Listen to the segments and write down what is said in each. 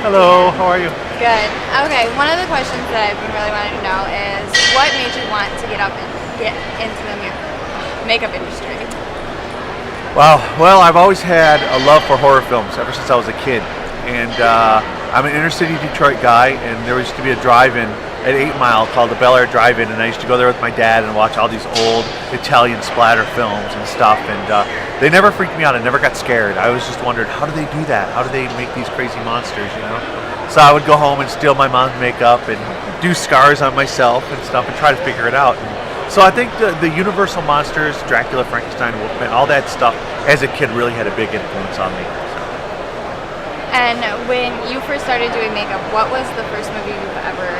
Hello, how are you? Good. Okay, one of the questions that I've been really wanting to know is what made you want to get into the makeup industry? Wow, well, I've always had a love for horror films ever since I was a kid. And I'm an inner city Detroit guy, and there used to be a drive-in at 8 Mile called the Bel Air Drive-In, and I used to go there with my dad and watch all these old Italian splatter films and stuff, and they never freaked me out. I never got scared. I always just wondered, how do they do that? How do they make these crazy monsters, you know? So I would go home and steal my mom's makeup and do scars on myself and stuff and try to figure it out. So I think the Universal monsters, Dracula, Frankenstein, Wolfman, all that stuff, as a kid really had a big influence on me. And when you first started doing makeup, what was the first movie you've ever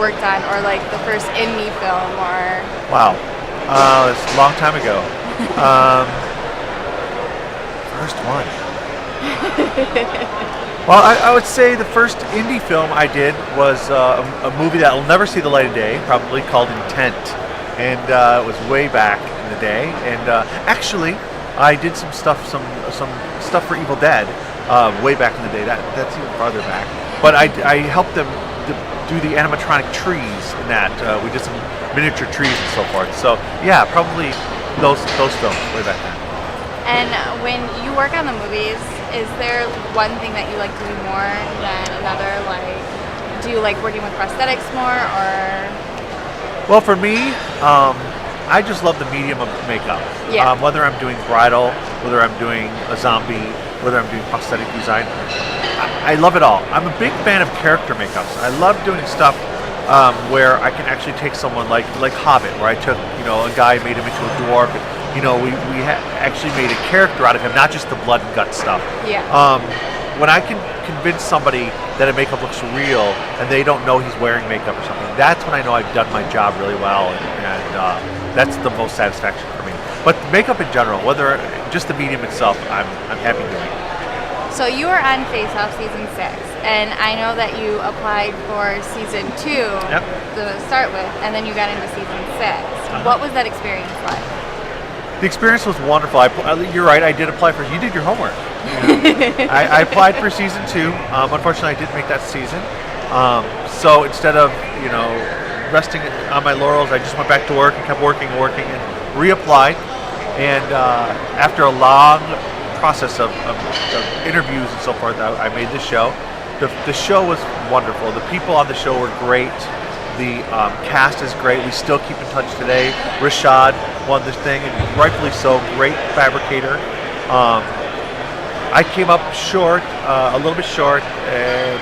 worked on, or like the first indie film, or? Wow, it's a long time ago. First one. Well, I would say the first indie film I did was a movie that will never see the light of day, probably called Intent, and it was way back in the day. And actually, I did some stuff for Evil Dead way back in the day. That's even farther back. But I helped them do the animatronic trees in that. We did some miniature trees and so forth. So yeah, probably those films way back then. And when you work on the movies, is there one thing that you like to do more than another? Like, do you like working with prosthetics more, or? Well, for me, I just love the medium of makeup. Yeah. Whether I'm doing bridal, whether I'm doing a zombie, whether I'm doing prosthetic design, I love it all. I'm a big fan of character makeups. I love doing stuff where I can actually take someone like Hobbit, where I took a guy, made him into a dwarf. We actually made a character out of him, not just the blood and gut stuff. Yeah. When I can convince somebody that a makeup looks real and they don't know he's wearing makeup or something, that's when I know I've done my job really well, and that's the most satisfaction for me. But makeup in general, whether just the medium itself, I'm happy doing. So you were on Face Off season 6, and I know that you applied for season 2 to start with, and then you got into season 6. What was that experience like? The experience was wonderful. You're right, I did apply for. You did your homework. I applied for season 2. Unfortunately, I didn't make that season. So instead of resting on my laurels, I just went back to work and kept working, and reapplied. And after a long process of interviews and so forth, I made this show. The show was wonderful. The people on the show were great. The cast is great. We still keep in touch today. Rashad won this thing, and rightfully so. Great fabricator. I came up short, a little bit short, and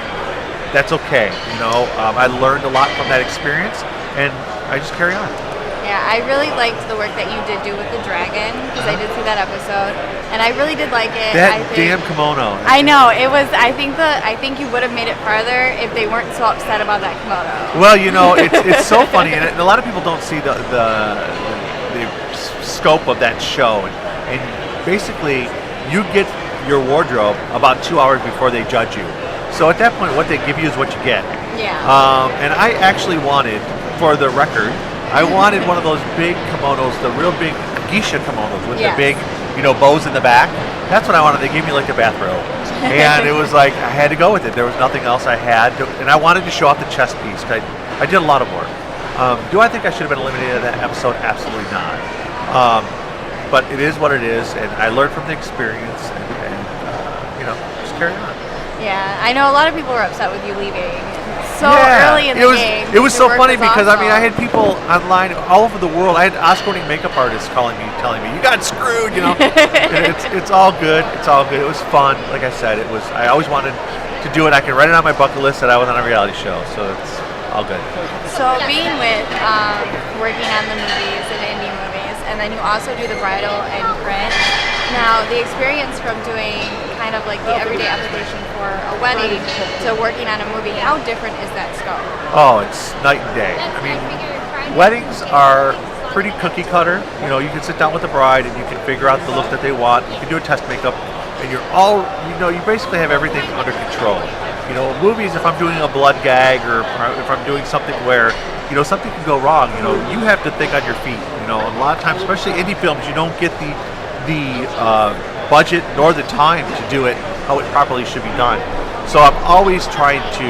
that's okay. I learned a lot from that experience, and I just carry on. Yeah, I really liked the work that you did do with the dragon, because I did see that episode, and I really did like it. Damn kimono. I know, it was. I think you would have made it farther if they weren't so upset about that kimono. Well, it's so funny, and a lot of people don't see the scope of that show, and basically you get your wardrobe about 2 hours before they judge you. So at that point, what they give you is what you get. Yeah. And I actually wanted, for the record, I wanted one of those big kimonos, the real big geisha kimonos with the big, bows in the back. That's what I wanted. They gave me like a bathrobe. And it was like, I had to go with it. There was nothing else I had. And I wanted to show off the chest piece, because I did a lot of work. Do I think I should have been eliminated in that episode? Absolutely not. But it is what it is, and I learned from the experience, and just carry on. Yeah, I know a lot of people were upset with you leaving so early in the game. It was so funny because awesome. I had people online all over the world. I had Oscar-winning makeup artists calling me, telling me, "You got screwed," It's all good. It's all good. It was fun. Like I said, I always wanted to do it. I can write it on my bucket list that I was on a reality show, so it's all good. So being with working on the movies and indie movies, and then you also do the bridal and print. Now, the experience from doing kind of like the everyday application for a wedding to working on a movie, how different is that scope? Oh, it's night and day. I mean, weddings are pretty cookie cutter. You can sit down with the bride and you can figure out the look that they want. You can do a test makeup, and you basically have everything under control. Movies, if I'm doing a blood gag or if I'm doing something where, something can go wrong, you have to think on your feet. A lot of times, especially indie films, you don't get the budget nor the time to do it how it properly should be done. So I'm always trying to,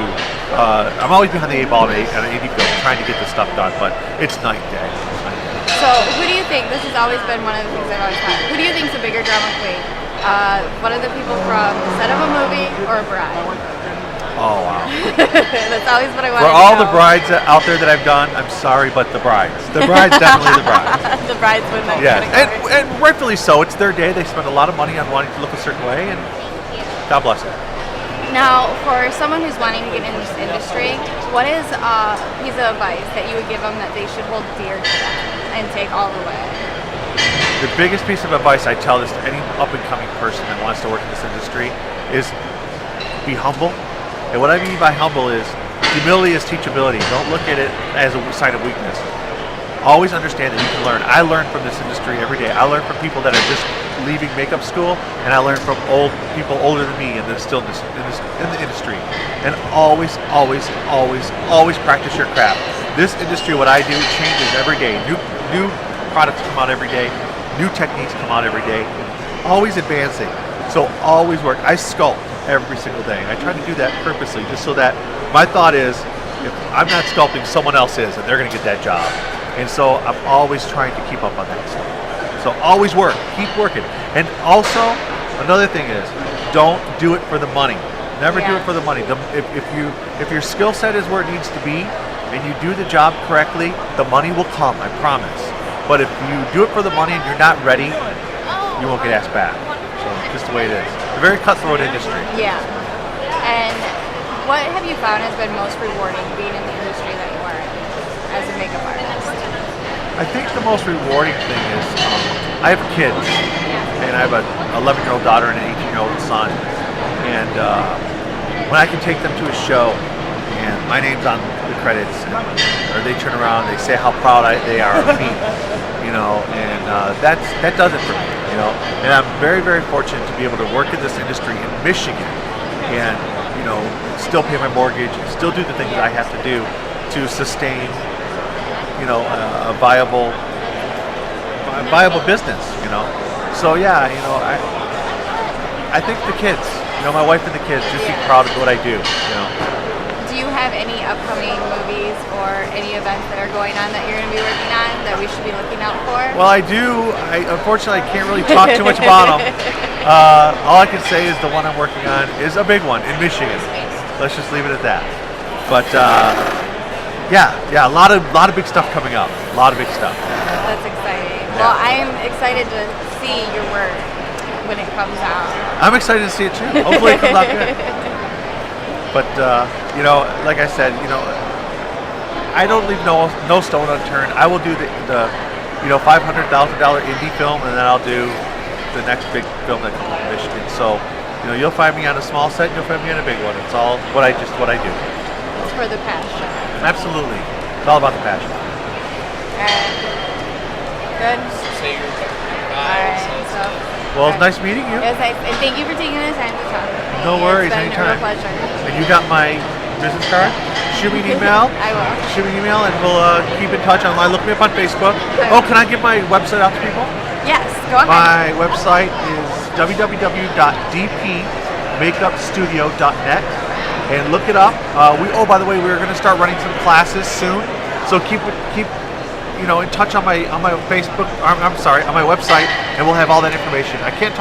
I'm always behind the 8 ball on an indie film, trying to get this stuff done, but it's night and day. So who do you think, this has always been one of the things I've always thought, who do you think is a bigger drama queen? One of the people from the set of a movie or a bride? Oh, wow. That's always what I wanted For to all know. the brides out there that I've done, I'm sorry, but the brides. The brides, definitely the brides. The brides win that Yes, category. and rightfully so. It's their day. They spend a lot of money on wanting to look a certain way, and God bless them. Now, for someone who's wanting to get in this industry, what is a piece of advice that you would give them that they should hold dear to them and take all the way? The biggest piece of advice I tell this to any up-and-coming person that wants to work in this industry is be humble. And what I mean by humble is humility is teachability. Don't look at it as a sign of weakness. Always understand that you can learn. I learn from this industry every day. I learn from people that are just leaving makeup school, and I learn from people older than me and that are still in the industry. And always practice your craft. This industry, what I do, changes every day. New products come out every day. New techniques come out every day. Always advancing. So always work. I sculpt every single day. I try to do that purposely, just so that my thought is, if I'm not sculpting, someone else is, and they're going to get that job. And so I'm always trying to keep up on that stuff. So always work, keep working. And also, another thing is, don't do it for the money. Never do it for the money. If your skill set is where it needs to be, and you do the job correctly, the money will come, I promise. But if you do it for the money and you're not ready, you won't get asked back. So just the way it is. It's a very cutthroat industry. Yeah. And what have you found has been most rewarding being in the industry that you are in as a makeup artist? I think the most rewarding thing is I have kids, and I have an 11-year-old daughter and an 18-year-old son. And when I can take them to a show and my name's on the credits, or they turn around and they say how proud they are of me, and that does it for me, And I'm very, very fortunate to be able to work in this industry in Michigan, and still pay my mortgage, and still do the things that I have to do to sustain, a viable business, So yeah, I think the kids, my wife and the kids, just be proud of what I do, Do you have any upcoming movies or any events that are going on that you're going to be working on that we should be looking out for? Well, I do. Unfortunately, I can't really talk too much about them. All I can say is the one I'm working on is a big one in Michigan. Let's just leave it at that. But yeah, a lot of big stuff coming up. A lot of big stuff. That's exciting. Well, I'm excited to see your work when it comes out. I'm excited to see it too. Hopefully, it comes out good. But like I said, I don't leave no stone unturned. I will do the $500,000 indie film, and then I'll do the next big film that comes from Michigan. So, you'll find me on a small set, you'll find me on a big one. It's all what I do. It's for the passion. Absolutely, it's all about the passion. And good. Alright, so. Well, it's nice meeting you. It was nice, and thank you for taking the time to talk with me. No worries, It's been anytime. a real pleasure. And you got my business card? Shoot me an email. I will. Shoot me an email, and we'll keep in touch online. Look me up on Facebook. Oh, can I give my website out to people? Yes, go ahead. My website is www.dpmakeupstudio.net, and look it up. By the way, we're going to start running some classes soon, so keep in touch on my Facebook. On my website, and we'll have all that information. I can't talk